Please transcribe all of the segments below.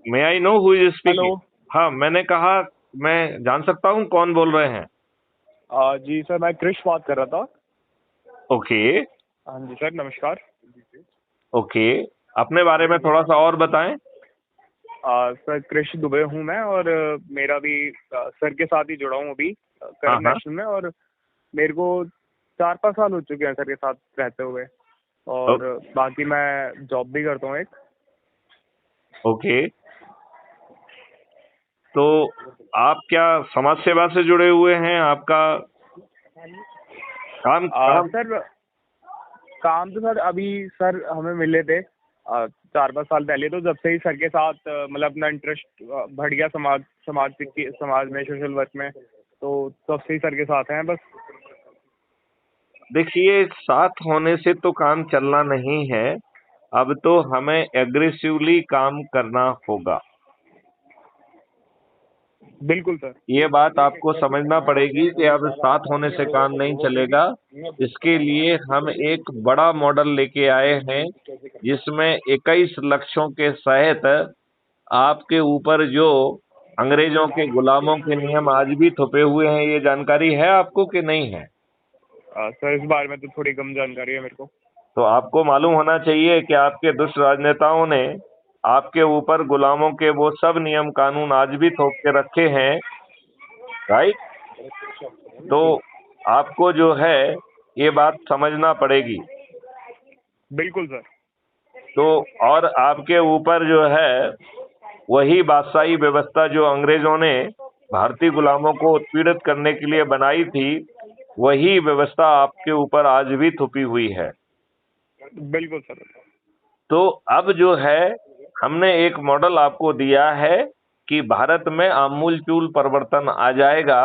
May I know who is hello. Speaking? हाँ, मैंने कहा मैं जान सकता हूँ कौन बोल रहे हैं? जी सर, मैं क्रिश बात कर रहा था। ओके। हाँ जी सर, नमस्कार। ओके, अपने बारे में थोड़ा सा और बताएं। सर क्रिश दुबे हूँ मैं, और मेरा भी सर के साथ ही जुड़ा हूँ अभी हाँ करंट हाँ। नेशनल में। और मेरे को 4-5 साल हो चुके हैं सर के साथ रहते हुए। ओ- और बाकी मैं जॉब भी करता हूँ एक। ओके, तो आप क्या समाज सेवा से जुड़े हुए हैं? आपका काम काम सर काम तो सर अभी सर हमें मिले थे 4-5 साल पहले। तो जब से ही सर के साथ मतलब अपना इंटरेस्ट बढ़ गया समाज में, सोशल वर्क में। तो तब से ही सर के साथ हैं बस। देखिए, साथ होने से तो काम चलना नहीं है। अब तो हमें एग्रेसिवली काम करना होगा। बिल्कुल सर। ये बात आपको समझना पड़ेगी कि अब साथ होने से काम नहीं चलेगा। इसके लिए हम एक बड़ा मॉडल लेके आए हैं, जिसमें 21 लक्ष्यों के सहित आपके ऊपर जो अंग्रेजों के गुलामों के नियम आज भी थोपे हुए हैं, ये जानकारी है आपको कि नहीं है? सर इस बारे में तो थोड़ी कम जानकारी है मेरे को। तो आपको मालूम होना चाहिए कि आपके दुष्ट राजनेताओं ने आपके ऊपर गुलामों के वो सब नियम कानून आज भी थोप के रखे हैं। राइट? तो आपको जो है ये बात समझना पड़ेगी। बिल्कुल सर। तो और आपके ऊपर जो है वही बादशाही व्यवस्था जो अंग्रेजों ने भारतीय गुलामों को उत्पीड़ित करने के लिए बनाई थी, वही व्यवस्था आपके ऊपर आज भी थुपी हुई है। बिल्कुल सर। तो अब जो है हमने एक मॉडल आपको दिया है कि भारत में आमूलचूल परिवर्तन आ जाएगा,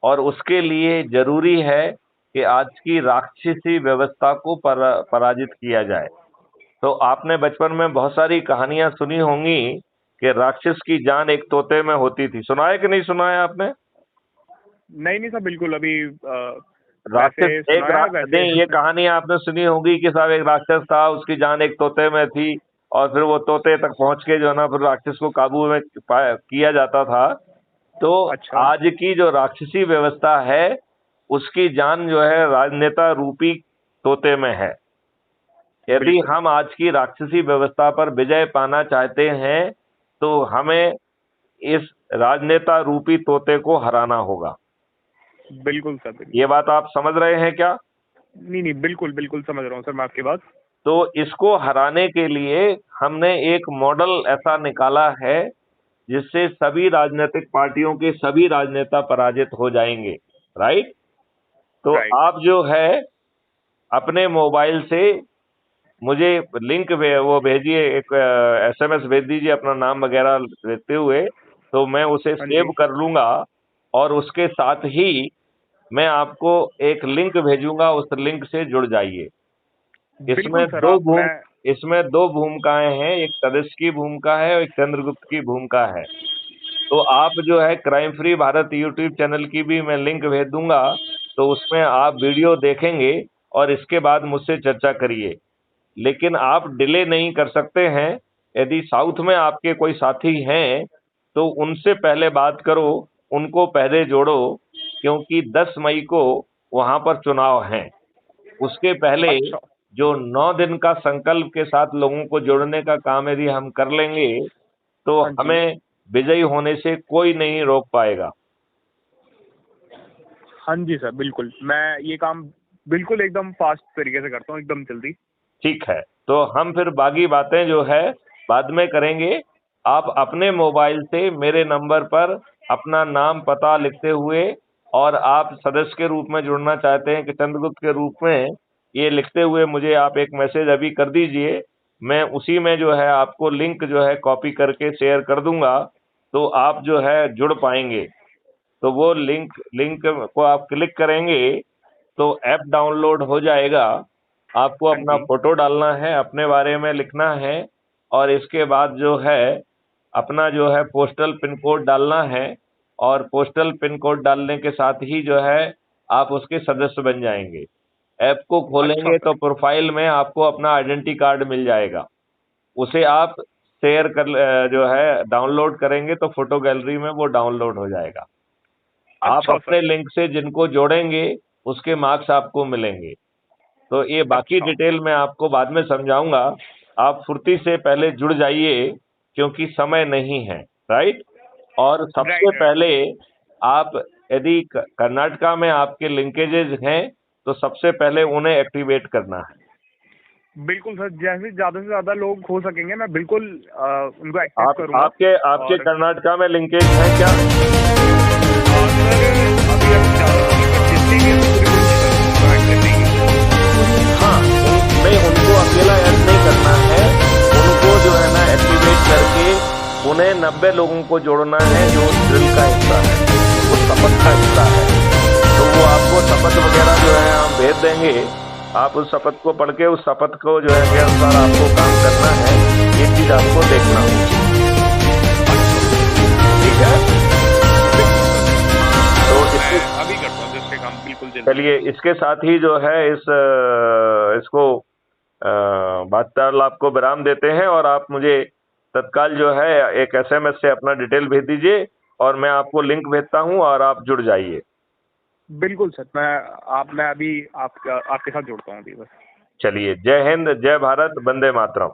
और उसके लिए जरूरी है कि आज की राक्षसी व्यवस्था को पराजित किया जाए। तो आपने बचपन में बहुत सारी कहानियां सुनी होंगी कि राक्षस की जान एक तोते में होती थी। सुना है कि नहीं सुना है आपने? नहीं नहीं सर, बिल्कुल अभी राक्षस वैसे सुना है वैसे। नहीं, ये कहानी आपने सुनी होगी कि साहब एक राक्षस था, उसकी जान एक तोते में थी, और फिर वो तोते तक पहुंच के जो है ना फिर राक्षस को काबू में किया जाता था। तो अच्छा। आज की जो राक्षसी व्यवस्था है, उसकी जान जो है राजनेता रूपी तोते में है। यदि बिल्कुल हम आज की राक्षसी व्यवस्था पर विजय पाना चाहते हैं, तो हमें इस राजनेता रूपी तोते को हराना होगा। बिल्कुल सर, बिल्कुल। ये बात आप समझ रहे हैं क्या? नहीं नहीं, बिल्कुल बिल्कुल समझ रहा हूँ सर मैं आपकी बात। तो इसको हराने के लिए हमने एक मॉडल ऐसा निकाला है, जिससे सभी राजनीतिक पार्टियों के सभी राजनेता पराजित हो जाएंगे। राइट? तो राइट। आप जो है अपने मोबाइल से मुझे लिंक वो भेजिए, एक एसएमएस भेज दीजिए अपना नाम वगैरह देते हुए, तो मैं उसे हाँ सेव जी। कर लूंगा। और उसके साथ ही मैं आपको एक लिंक भेजूंगा, उस लिंक से जुड़ जाइए। इसमें बिल्कुल सर, दो आप भूम मैं। इसमें दो भूमिकाएं हैं, एक सदस्य की भूमिका है और एक चंद्रगुप्त की भूमिका है। तो आप जो है crime free Bharat YouTube channel की भी मैं लिंक भेज दूंगा, तो उसमें आप वीडियो देखेंगे और इसके बाद मुझसे चर्चा करिए। लेकिन आप डिले नहीं कर सकते हैं। यदि साउथ में आपके कोई साथी हैं, तो उनसे पहले बात करो, उनको पहले जोड़ो, क्योंकि 10 मई को वहां पर चुनाव हैं। उसके पहले अच्छा। जो 9 दिन का संकल्प के साथ लोगों को जोड़ने का काम यदि हम कर लेंगे, तो हाँ जी। हमें विजयी होने से कोई नहीं रोक पाएगा। हाँ जी सर, बिल्कुल मैं ये काम बिल्कुल एकदम फास्ट तरीके से करता हूँ, एकदम जल्दी। ठीक है, तो हम फिर बाकी बातें जो है बाद में करेंगे। आप अपने मोबाइल से मेरे नंबर पर अपना नाम पता लिखते हुए, और आप सदस्य के रूप में जुड़ना चाहते हैं कि चंद्रगुप्त के रूप में, ये लिखते हुए मुझे आप एक मैसेज अभी कर दीजिए। मैं उसी में जो है आपको लिंक जो है कॉपी करके शेयर कर दूंगा, तो आप जो है जुड़ पाएंगे। तो वो लिंक लिंक को आप क्लिक करेंगे तो ऐप डाउनलोड हो जाएगा। आपको हाँ अपना जी। फोटो डालना है, अपने बारे में लिखना है, और इसके बाद जो है अपना जो है पोस्टल पिन कोड डालना है। और पोस्टल पिन कोड डालने के साथ ही जो है आप उसके सदस्य बन जाएंगे। ऐप को अच्छा खोलेंगे तो सर। प्रोफाइल में आपको अपना आइडेंटिटी कार्ड मिल जाएगा। उसे आप शेयर कर जो है डाउनलोड करेंगे तो फोटो गैलरी में वो डाउनलोड हो जाएगा। आप अच्छा अपने सर। लिंक से जिनको जोड़ेंगे उसके मार्क्स आपको मिलेंगे। तो ये बाकी अच्छा। डिटेल मैं आपको बाद में समझाऊंगा। आप फुर्ती से पहले जुड़ जाइए क्योंकि समय नहीं है, राइट। और सबसे राइट। पहले आप यदि कर्नाटका में आपके लिंकेजेस हैं तो सबसे पहले उन्हें एक्टिवेट करना है। बिल्कुल सर, जैसे ज़्यादा से ज़्यादा लोग हो सकेंगे मैं बिल्कुल उनको एक्सेस करूँगा। आपके और कर्नाटका में लिंकेज है क्या? सर अभी ज़्यादा तो नहीं, पर जितने भी हैं पूरी कोशिश करूँगा उनको ऐड करने की। हाँ, नहीं उनको अकेला ऐड नहीं करना है, उनको जो है ना एक्टिवेट करके उन्हें 90 लोगों को जोड़ना है जो उस ड्रिल का हिस्सा है, वो शपथ का हिस्सा है। तो वो आपको शपथ वगैरह जो है हम भेज देंगे, आप उस शपथ को पढ़ के उस शपथ को जो है के अनुसार आपको काम करना है, ये चीज आपको देखना होगा, ठीक है। तो इसके अभी करता हूँ जिससे काम बिल्कुल जल्दी। चलिए इसके साथ ही जो है इसको वार्तालाप को विराम देते हैं और आप मुझे तत्काल जो है एक SMS से अपना डिटेल भेज दीजिए और मैं आपको लिंक भेजता हूं और आप जुड़ जाइए। बिल्कुल सर, मैं अभी आपके साथ जुड़ता हूँ अभी बस। चलिए, जय हिंद, जय भारत, वंदे मातरम।